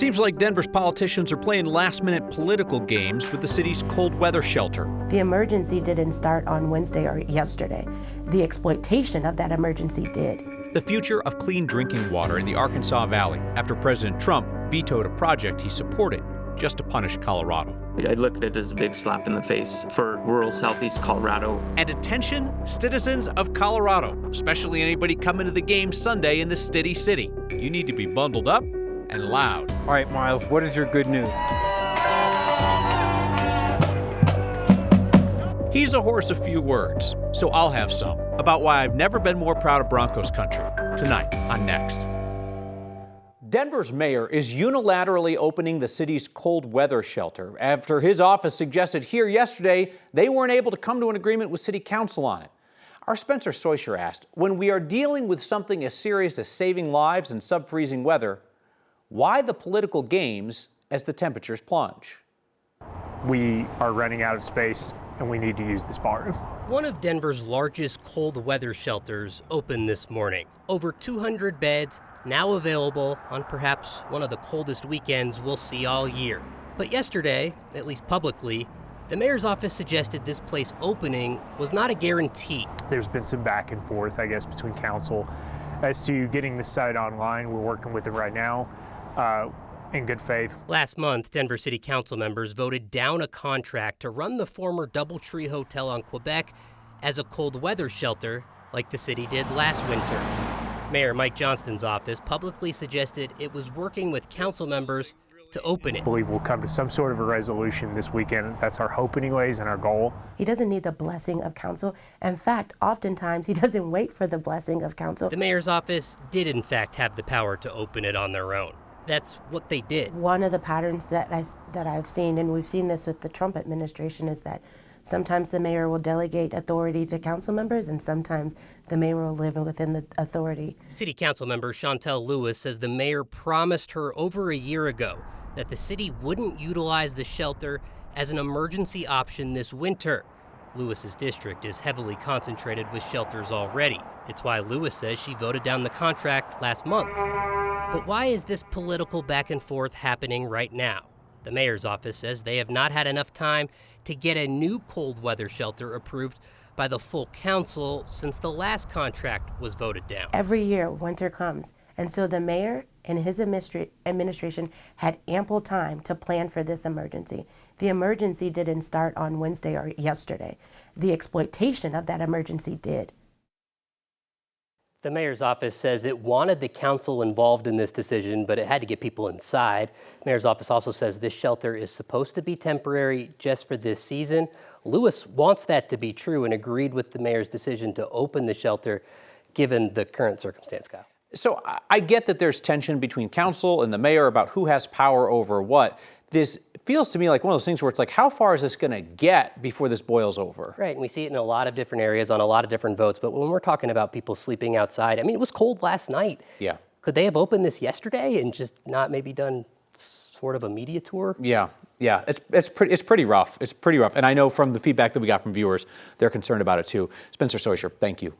Seems like Denver's politicians are playing last-minute political games with the city's cold weather shelter. The emergency didn't start on Wednesday or yesterday. The exploitation of that emergency did. The future of clean drinking water in the Arkansas Valley after President Trump vetoed a project he supported just to punish Colorado. I look at it as a big slap in the face for rural southeast Colorado. And attention, citizens of Colorado, especially anybody coming to the game Sunday in the Steady City. You need to be bundled up and loud. All right, Miles, what is your good news? He's a horse of few words, so I'll have some about why I've never been more proud of Broncos country. Tonight on Next. Denver's mayor is unilaterally opening the city's cold weather shelter after his office suggested here yesterday they weren't able to come to an agreement with city council on it. Our Spencer Soisher asked, when we are dealing with something as serious as saving lives in sub-freezing weather, why the political games as the temperatures plunge? We are running out of space and we need to use this ballroom. One of Denver's largest cold weather shelters opened this morning. Over 200 beds now available on perhaps one of the coldest weekends we'll see all year. But yesterday, at least publicly, the mayor's office suggested this place opening was not a guarantee. There's been some back and forth, I guess, between council as to getting the site online. We're working with them right now in good faith. Last month, Denver City Council members voted down a contract to run the former Doubletree Hotel on Quebec as a cold weather shelter like the city did last winter. Mayor Mike Johnston's office publicly suggested it was working with council members to open it. I believe we'll come to some sort of a resolution this weekend. That's our hope anyways and our goal. He doesn't need the blessing of council. In fact, oftentimes he doesn't wait for the blessing of council. The mayor's office did in fact have the power to open it on their own. That's what they did. One of the patterns that I've seen, and we've seen this with the Trump administration, is that sometimes the mayor will delegate authority to council members, and sometimes the mayor will live within the authority. City council member Chantel Lewis says the mayor promised her over a year ago that the city wouldn't utilize the shelter as an emergency option this winter. Lewis's district is heavily concentrated with shelters already. It's why Lewis says she voted down the contract last month. But why is this political back and forth happening right now? The mayor's office says they have not had enough time to get a new cold weather shelter approved by the full council since the last contract was voted down. Every year, winter comes, and so the mayor and his administration had ample time to plan for this emergency. The emergency didn't start on Wednesday or yesterday. The exploitation of that emergency did. The mayor's office says it wanted the council involved in this decision, but it had to get people inside. Mayor's office also says this shelter is supposed to be temporary just for this season. Lewis wants that to be true and agreed with the mayor's decision to open the shelter given the current circumstance, Kyle. So I get that there's tension between council and the mayor about who has power over what. This feels to me like one of those things where it's like, how far is this going to get before this boils over? Right, and we see it in a lot of different areas on a lot of different votes. But when we're talking about people sleeping outside, I mean, it was cold last night. Yeah. Could they have opened this yesterday and just not maybe done sort of a media tour? Yeah. It's pretty rough. It's pretty rough. And I know from the feedback that we got from viewers, they're concerned about it too. Spencer Soisher, thank you.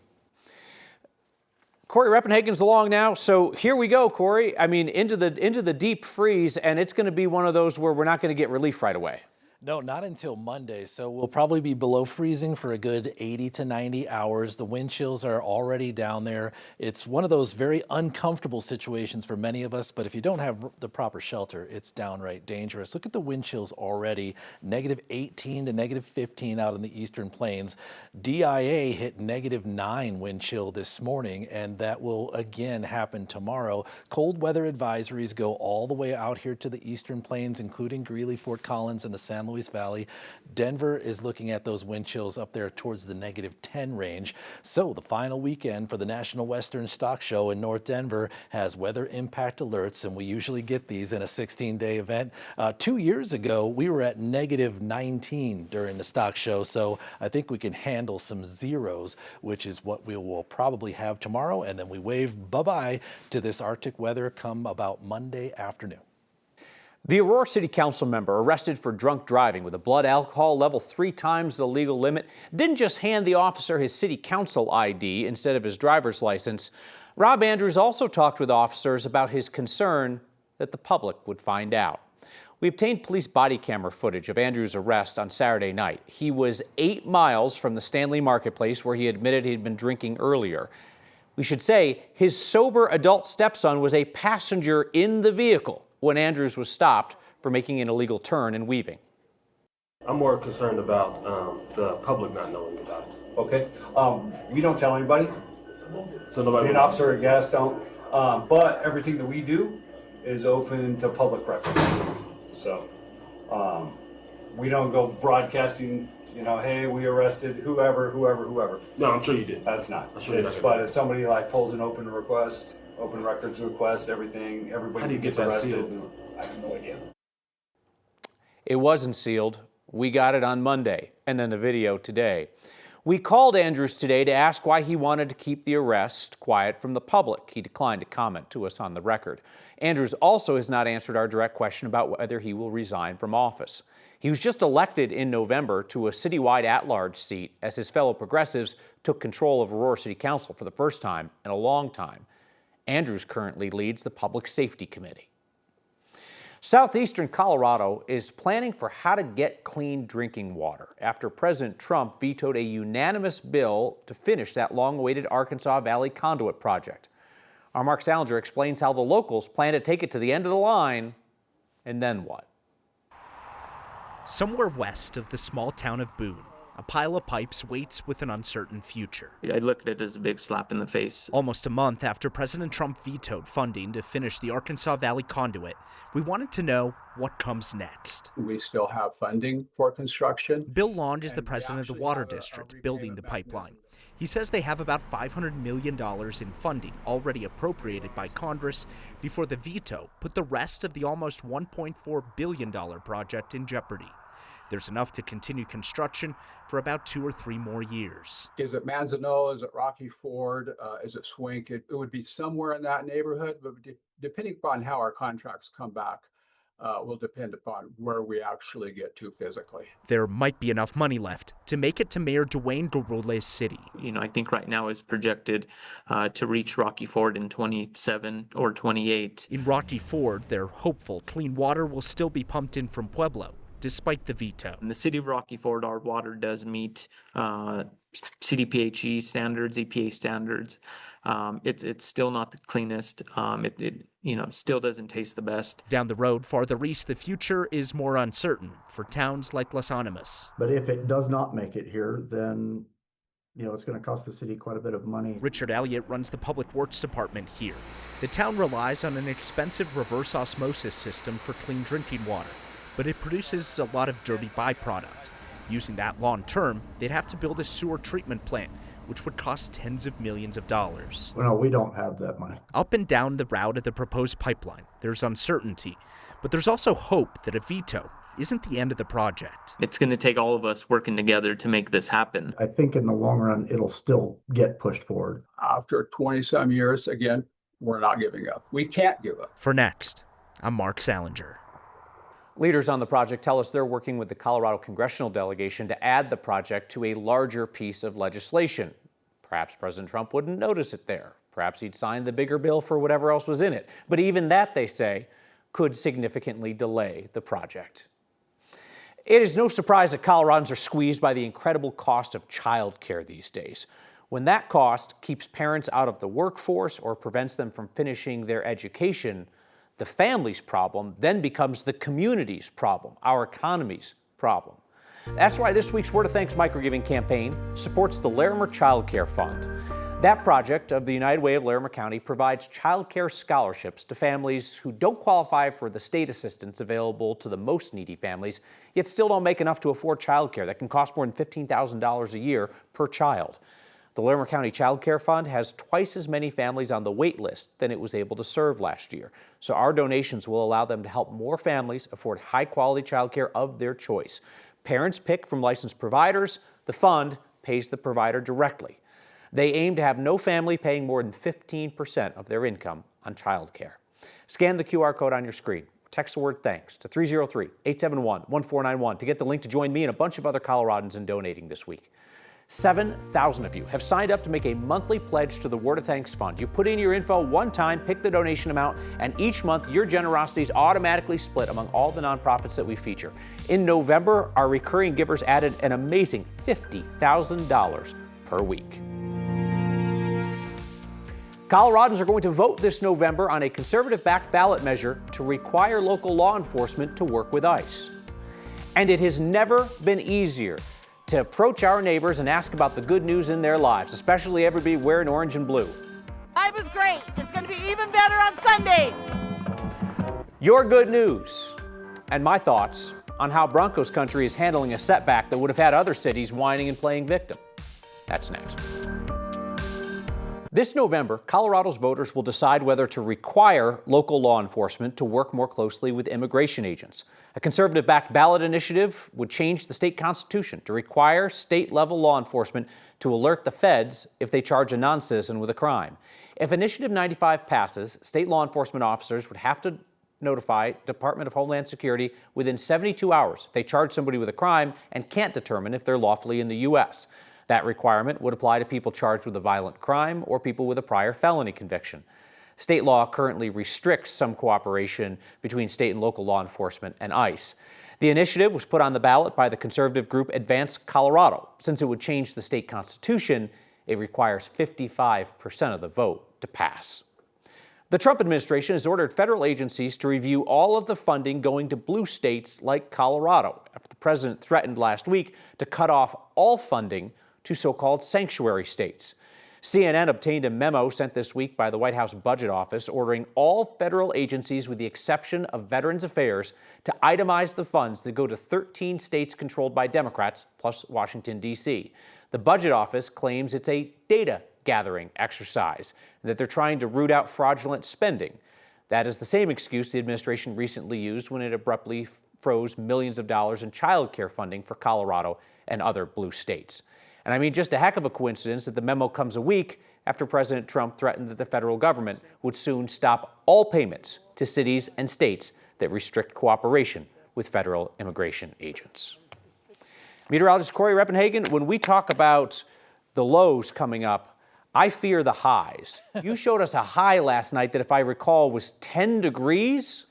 Corey Reppenhagen's along now, so here we go, Corey. I mean, into the deep freeze, and it's going to be one of those where we're not going to get relief right away. No, not until Monday. So we'll probably be below freezing for a good 80 to 90 hours. The wind chills are already down there. It's one of those very uncomfortable situations for many of us, but if you don't have the proper shelter, it's downright dangerous. Look at the wind chills already, negative 18 to negative 15 out in the eastern plains. DIA hit negative 9 wind chill this morning, and that will again happen tomorrow. Cold weather advisories go all the way out here to the eastern plains, including Greeley, Fort Collins, and the San Luis Valley. Denver is looking at those wind chills up there towards the negative 10 range. So the final weekend for the National Western Stock Show in North Denver has weather impact alerts, and we usually get these in a 16-day event. 2 years ago, we were at negative 19 during the stock show, so I think we can handle some zeros, which is what we will probably have tomorrow, and then we wave bye-bye to this Arctic weather come about Monday afternoon. The Aurora City Council member arrested for drunk driving with a blood alcohol level 3 times the legal limit didn't just hand the officer his city council ID instead of his driver's license. Rob Andrews also talked with officers about his concern that the public would find out. We obtained police body camera footage of Andrew's arrest on Saturday night. He was 8 miles from the Stanley Marketplace where he admitted he'd been drinking earlier. We should say his sober adult stepson was a passenger in the vehicle when Andrews was stopped for making an illegal turn and weaving. I'm more concerned about the public not knowing about it. Okay. We don't tell anybody. So nobody. An officer or guest don't. But everything that we do is open to public record. So we don't go broadcasting, hey, we arrested whoever. No, I'm sure you did. That's not. I'm sure But if somebody pulls an open request, open records request, everybody How do you gets get that arrested. sealed? I have no idea. It wasn't sealed. We got it on Monday, and then the video today. We called Andrews today to ask why he wanted to keep the arrest quiet from the public. He declined to comment to us on the record. Andrews also has not answered our direct question about whether he will resign from office. He was just elected in November to a citywide at-large seat as his fellow progressives took control of Aurora City Council for the first time in a long time. Andrews currently leads the Public Safety Committee. Southeastern Colorado is planning for how to get clean drinking water after President Trump vetoed a unanimous bill to finish that long-awaited Arkansas Valley Conduit project. Our Mark Salinger explains how the locals plan to take it to the end of the line, and then what? Somewhere west of the small town of Boone, a pile of pipes waits with an uncertain future. I look at it as a big slap in the face. Almost a month after President Trump vetoed funding to finish the Arkansas Valley Conduit, we wanted to know what comes next. We still have funding for construction. Bill Laund is the president of the water district building the pipeline. He says they have about $500 million in funding already appropriated by Congress before the veto put the rest of the almost $1.4 billion project in jeopardy. There's enough to continue construction for about 2 or 3 more years. Is it Manzano? Is it Rocky Ford? Is it Swink? It would be somewhere in that neighborhood, but depending upon how our contracts come back, will depend upon where we actually get to physically. There might be enough money left to make it to Mayor Dwayne Garole's city. I think right now is projected to reach Rocky Ford in 27 or 28. In Rocky Ford, they're hopeful clean water will still be pumped in from Pueblo, despite the veto. In the city of Rocky Ford, our water does meet CDPHE standards, EPA standards. It's still not the cleanest. It still doesn't taste the best. Down the road, farther east, the future is more uncertain for towns like Las Animas. But if it does not make it here, then it's going to cost the city quite a bit of money. Richard Elliott runs the Public Works Department here. The town relies on an expensive reverse osmosis system for clean drinking water, but it produces a lot of dirty byproduct. Using that long term, they'd have to build a sewer treatment plant, which would cost tens of millions of dollars. No, we don't have that money. Up and down the route of the proposed pipeline, there's uncertainty, but there's also hope that a veto isn't the end of the project. It's going to take all of us working together to make this happen. I think in the long run, it'll still get pushed forward. After 20-some years, again, we're not giving up. We can't give up. For Next, I'm Mark Salinger. Leaders on the project tell us they're working with the Colorado congressional delegation to add the project to a larger piece of legislation. Perhaps President Trump wouldn't notice it there. Perhaps he'd sign the bigger bill for whatever else was in it. But even that, they say, could significantly delay the project. It is no surprise that Coloradans are squeezed by the incredible cost of childcare these days. When that cost keeps parents out of the workforce or prevents them from finishing their education, the family's problem then becomes the community's problem, our economy's problem. That's why this week's Word of Thanks microgiving campaign supports the Larimer Child Care Fund. That project of the United Way of Larimer County provides child care scholarships to families who don't qualify for the state assistance available to the most needy families, yet still don't make enough to afford child care that can cost more than $15,000 a year per child. The Larimer County Child Care Fund has twice as many families on the wait list than it was able to serve last year. So our donations will allow them to help more families afford high-quality child care of their choice. Parents pick from licensed providers. The fund pays the provider directly. They aim to have no family paying more than 15% of their income on child care. Scan the QR code on your screen. Text the word THANKS to 303-871-1491 to get the link to join me and a bunch of other Coloradans in donating this week. 7,000 of you have signed up to make a monthly pledge to the Word of Thanks Fund. You put in your info one time, pick the donation amount, and each month your generosity is automatically split among all the nonprofits that we feature. In November, our recurring givers added an amazing $50,000 per week. Coloradans are going to vote this November on a conservative-backed ballot measure to require local law enforcement to work with ICE. And it has never been easier to approach our neighbors and ask about the good news in their lives, especially everybody wearing orange and blue. Life is great. It's going to be even better on Sunday. Your good news and my thoughts on how Broncos country is handling a setback that would have had other cities whining and playing victim. That's next. This November, Colorado's voters will decide whether to require local law enforcement to work more closely with immigration agents. A conservative-backed ballot initiative would change the state constitution to require state-level law enforcement to alert the feds if they charge a non-citizen with a crime. If Initiative 95 passes, state law enforcement officers would have to notify Department of Homeland Security within 72 hours if they charge somebody with a crime and can't determine if they're lawfully in the U.S. That requirement would apply to people charged with a violent crime or people with a prior felony conviction. State law currently restricts some cooperation between state and local law enforcement and ICE. The initiative was put on the ballot by the conservative group Advance Colorado. Since it would change the state constitution, it requires 55% of the vote to pass. The Trump administration has ordered federal agencies to review all of the funding going to blue states like Colorado, after the president threatened last week to cut off all funding to so-called sanctuary states. CNN obtained a memo sent this week by the White House Budget Office ordering all federal agencies, with the exception of Veterans Affairs, to itemize the funds that go to 13 states controlled by Democrats, plus Washington, D.C. The Budget Office claims it's a data-gathering exercise, and that they're trying to root out fraudulent spending. That is the same excuse the administration recently used when it abruptly froze millions of dollars in child care funding for Colorado and other blue states. And I mean, just a heck of a coincidence that the memo comes a week after President Trump threatened that the federal government would soon stop all payments to cities and states that restrict cooperation with federal immigration agents. Meteorologist Corey Reppenhagen, when we talk about the lows coming up, I fear the highs. You showed us a high last night that, if I recall, was 10 degrees.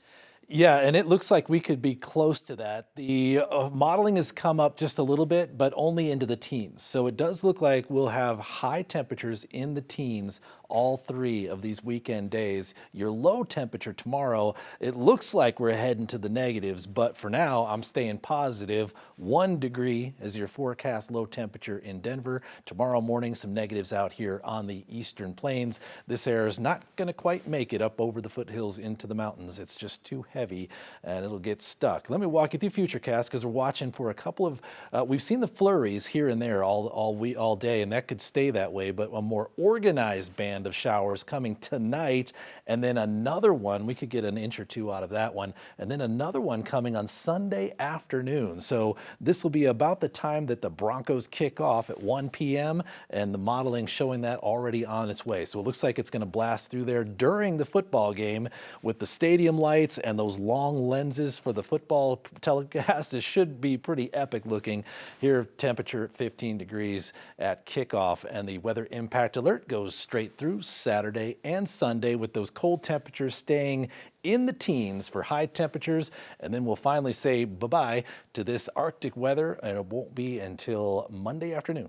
Yeah, and it looks like we could be close to that. The modeling has come up just a little bit, but only into the teens. So it does look like we'll have high temperatures in the teens all 3 of these weekend days. Your low temperature tomorrow, it looks like we're heading to the negatives, but for now, I'm staying positive. 1 degree is your forecast low temperature in Denver. Tomorrow morning, some negatives out here on the eastern plains. This air is not going to quite make it up over the foothills into the mountains. It's just too heavy, and it'll get stuck. Let me walk you through Futurecast, because we're watching for a couple of, we've seen the flurries here and there all day, and that could stay that way, but a more organized band of showers coming tonight, and then another one, we could get an inch or 2 out of that one, and then another one coming on Sunday afternoon. So this will be about the time that the Broncos kick off at 1 p.m., and the modeling showing that already on its way. So it looks like it's going to blast through there during the football game with the stadium lights and those long lenses for the football telecast. It should be pretty epic looking. Here, temperature at 15 degrees at kickoff, and the weather impact alert goes straight through Saturday and Sunday, with those cold temperatures staying in the teens for high temperatures. And then we'll finally say bye-bye to this Arctic weather, and it won't be until Monday afternoon.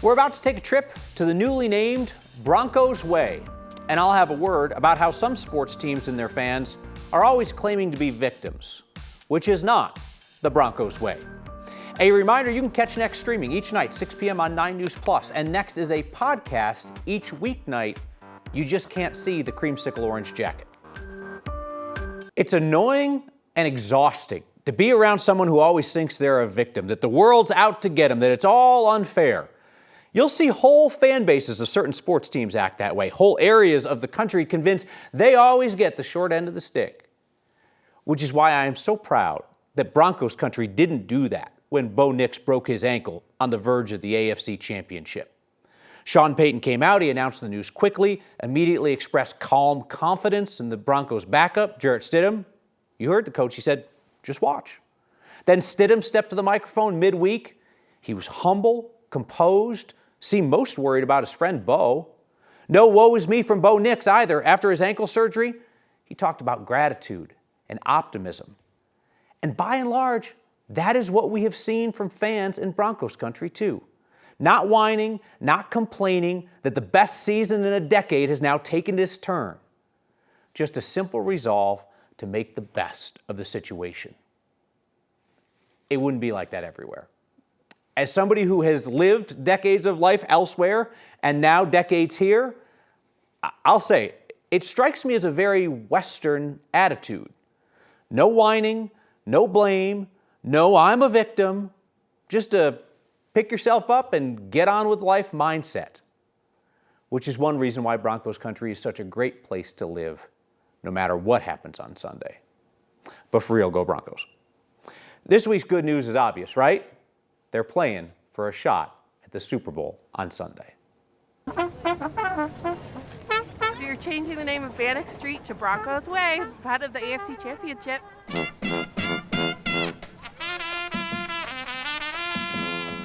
We're about to take a trip to the newly named Broncos Way, and I'll have a word about how some sports teams and their fans are always claiming to be victims, which is not the Broncos Way. A reminder, you can catch Next streaming each night, 6 p.m. on 9 News Plus, and Next is a podcast each weeknight. You just can't see the creamsicle orange jacket. It's annoying and exhausting to be around someone who always thinks they're a victim, that the world's out to get them, that it's all unfair. You'll see whole fan bases of certain sports teams act that way, whole areas of the country convinced they always get the short end of the stick. Which is why I am so proud that Broncos country didn't do that when Bo Nix broke his ankle on the verge of the AFC Championship. Sean Payton came out, he announced the news quickly, immediately expressed calm confidence in the Broncos' backup, Jarrett Stidham. You heard the coach, he said, just watch. Then Stidham stepped to the microphone midweek He was humble, composed, seemed most worried about his friend Bo. No woe is me from Bo Nix either. After his ankle surgery, he talked about gratitude and optimism. And by and large, that is what we have seen from fans in Broncos country too. Not whining, not complaining that the best season in a decade has now taken its turn. Just a simple resolve to make the best of the situation. It wouldn't be like that everywhere. As somebody who has lived decades of life elsewhere and now decades here, I'll say it strikes me as a very Western attitude. No whining, no blame, no I'm a victim, just a pick yourself up and get on with life mindset, which is one reason why Broncos country is such a great place to live, no matter what happens on Sunday. But for real, go Broncos. This week's good news is obvious, right? They're playing for a shot at the Super Bowl on Sunday. You're changing the name of Bannock Street to Broncos Way, part of the AFC Championship.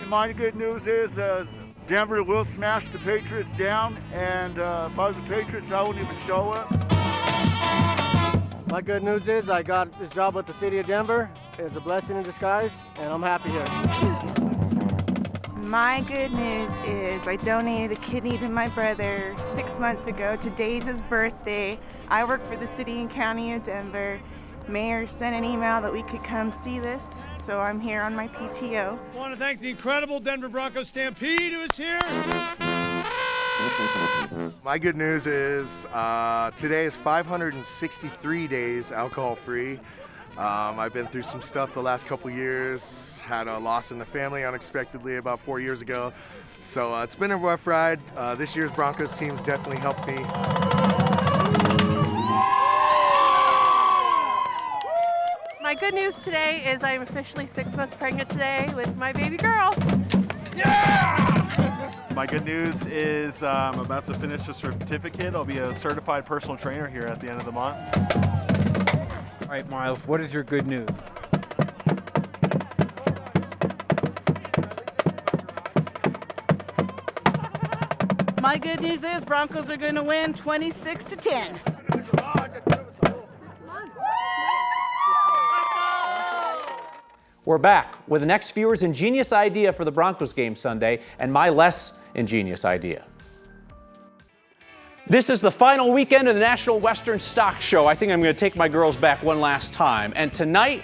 My good news is Denver will smash the Patriots down, and if I was the Patriots, I wouldn't even show up. My good news is I got this job with the city of Denver. It's a blessing in disguise, and I'm happy here. My good news is I donated a kidney to my brother 6 months ago. Today's his birthday. I work for the city and county of Denver. Mayor sent an email that we could come see this, so I'm here on my PTO. I want to thank the incredible Denver Broncos Stampede who is here. My good news is today is 563 days alcohol-free. I've been through some stuff the last couple years, had a loss in the family unexpectedly about 4 years ago. So it's been a rough ride. This year's Broncos team's definitely helped me. My good news today is I'm officially 6 months pregnant today with my baby girl. My good news is I'm about to finish a certificate. I'll be a certified personal trainer here at the end of the month. All right, Miles, what is your good news? My good news is Broncos are going to win 26-10. We're back with the next viewer's ingenious idea for the Broncos game Sunday and my less ingenious idea. This is the final weekend of the National Western Stock Show. I think I'm going to take my girls back one last time. And tonight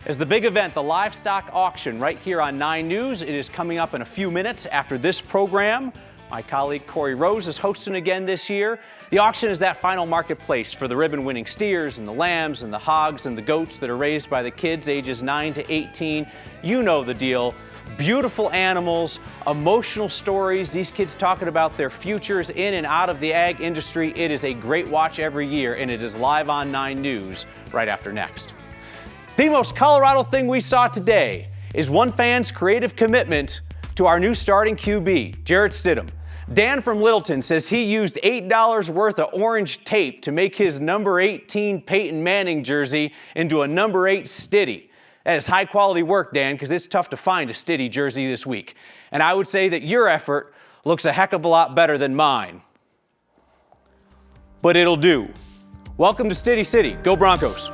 is the big event, the livestock auction, right here on 9 News. It is coming up in a few minutes after this program. My colleague Corey Rose is hosting again this year. The auction is that final marketplace for the ribbon-winning steers and the lambs and the hogs and the goats that are raised by the kids ages 9 to 18. You know the deal. Beautiful animals, emotional stories, these kids talking about their futures in and out of the ag industry. It is a great watch every year, and it is live on 9 News right after next. The most Colorado thing we saw today is one fan's creative commitment to our new starting QB, Jarrett Stidham. Dan from Littleton says he used $8 worth of orange tape to make his number 18 Peyton Manning jersey into a number 8 Stiddy. That is high quality work, Dan, because it's tough to find a Stiddy jersey this week. And I would say that your effort looks a heck of a lot better than mine. But it'll do. Welcome to Stiddy City. Go Broncos.